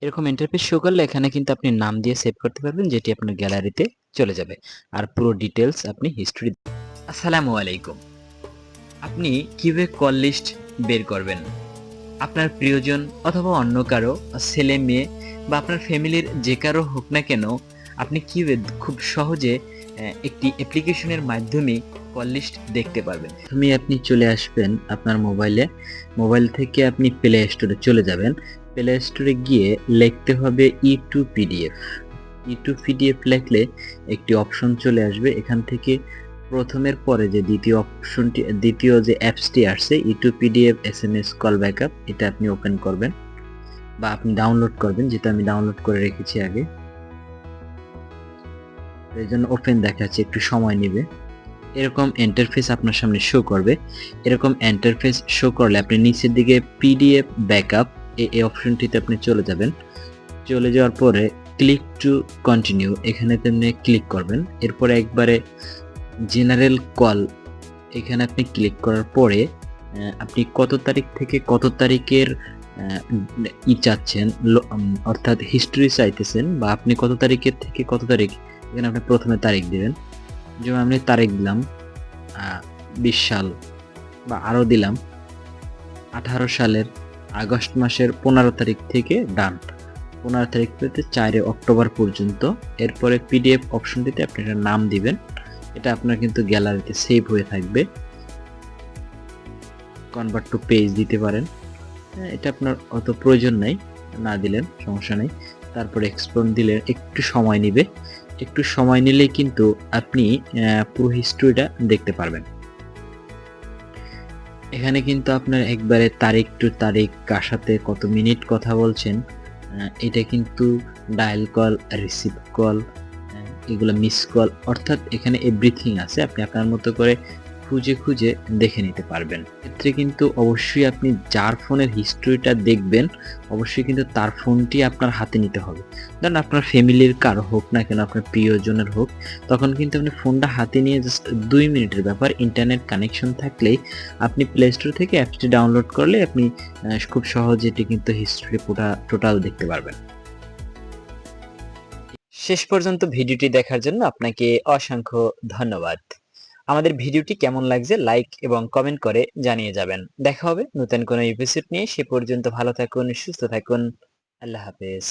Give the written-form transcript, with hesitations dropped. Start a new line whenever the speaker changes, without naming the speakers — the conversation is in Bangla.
এরকম ইন্টারফেস শো করলে এখানে কিন্তু আপনি নাম দিয়ে সেভ করতে পারবেন, যেটি আপনার গ্যালারিতে চলে যাবে। আর পুরো ডিটেলস আপনি হিস্ট্রি। আসসালামু আলাইকুম। আপনি কিভাবে কল লিস্ট বের করবেন? আপনার প্রিয়জন অথবা অন্য কারো ছেলে মেয়ে বা আপনার ফ্যামিলির যে কারো হোক না কেন, আপনি কিভাবে খুব সহজে একটি অ্যাপ্লিকেশনের মাধ্যমে কল লিস্ট দেখতে পারবেন। প্রথমে আপনি চলে আসবেন আপনার মোবাইল থেকে আপনি প্লে স্টোরে চলে যাবেন। প্লে স্টোরে গিয়ে লিখতে হবে ই2পিডিএফ লিখলে একটি অপশন চলে আসবে। এখান থেকে প্রথমের পরে যে দ্বিতীয় যে অ্যাপসটি আসছে ই2পিডিএফ এসএমএস কল ব্যাকআপ, এটা আপনি ওপেন করবেন বা আপনি ডাউনলোড করবেন, যেটা আমি ডাউনলোড করে রেখেছি আগে। এই জন্য ওপেন দেখাচ্ছে, একটু সময় নেবে। এরকম ইন্টারফেস আপনার সামনে শো করবে। এরকম ইন্টারফেস শো করলে আপনি নিচের দিকে পিডিএফ ব্যাকআপ এই অপশনটিতে আপনি চলে যাবেন। চলে যাওয়ার পরে ক্লিক টু কন্টিনিউ এখানে আপনি ক্লিক করবেন। এরপরে একবারে জেনারেল কল এখানে আপনি ক্লিক করার পরে আপনি কত তারিখ থেকে কত তারিখের চাচ্ছেন, অর্থাৎ হিস্ট্রি চাইতেছেন, বা আপনি কত তারিখের থেকে কত তারিখ, এখানে আপনি প্রথমে তারিখ দিবেন। যেমন আমি তারিখ দিলাম 20 সাল, বা আরও দিলাম 18 সালের আগস্ট মাসের 15 তারিখ থেকে ডান, 15 তারিখ থেকে 4 অক্টোবর পর্যন্ত। এরপরে পিডিএফ অপশনটিতে আপনি একটা নাম দিবেন। এটা আপনার কিন্তু গ্যালারিতে সেভ হয়ে থাকবে। কনভার্ট টু পেজ দিতে পারেন, এটা আপনার অত প্রয়োজন নাই, না দিলেন সমস্যা নেই। তারপরে এক্সপোর্ট দিলে একটু সময় নেবে। একটু সময় নিলেই কিন্তু আপনি পুরো হিস্ট্রিটা দেখতে পারবেন। এখানে কিন্তু আপনার একবারে তারিখ টু তারিখ, কার সাথে কত মিনিট কথা বলছেন, এটা কিন্তু ডায়াল কল, রিসিভ কল, এগুলো মিস কল, অর্থাৎ এখানে এভরিথিং আছে। আপনি আপনার মতো করে খুঁজে খুঁজে দেখে নিতে পারবেন। ক্ষেত্রে কিন্তু অবশ্যই আপনি যার ফোনের হিস্ট্রিটা দেখবেন, অবশ্যই কিন্তু তার ফোনটি আপনার হাতে নিতে হবে। ধরুন আপনার ফ্যামিলির কারো হোক না কেন, আপনার প্রিয়জনের হোক, তখন কিন্তু আপনি ফোনটা হাতে নিয়ে জাস্ট 2 মিনিটের ব্যাপার, ইন্টারনেট কানেকশন থাকলেই আপনি প্লে স্টোর থেকে অ্যাপসটি ডাউনলোড করলে আপনি খুব সহজে এটি কিন্তু হিস্ট্রি টোটাল দেখতে পারবেন। শেষ পর্যন্ত ভিডিওটি দেখার জন্য আপনাকে অসংখ্য ধন্যবাদ। আমাদের ভিডিওটি কেমন লাগছে লাইক এবং কমেন্ট করে জানিয়ে যাবেন। দেখা হবে নতুন কোনো এপিসোড নিয়ে। সে পর্যন্ত ভালো থাকুন, সুস্থ থাকুন। আল্লাহ হাফেজ।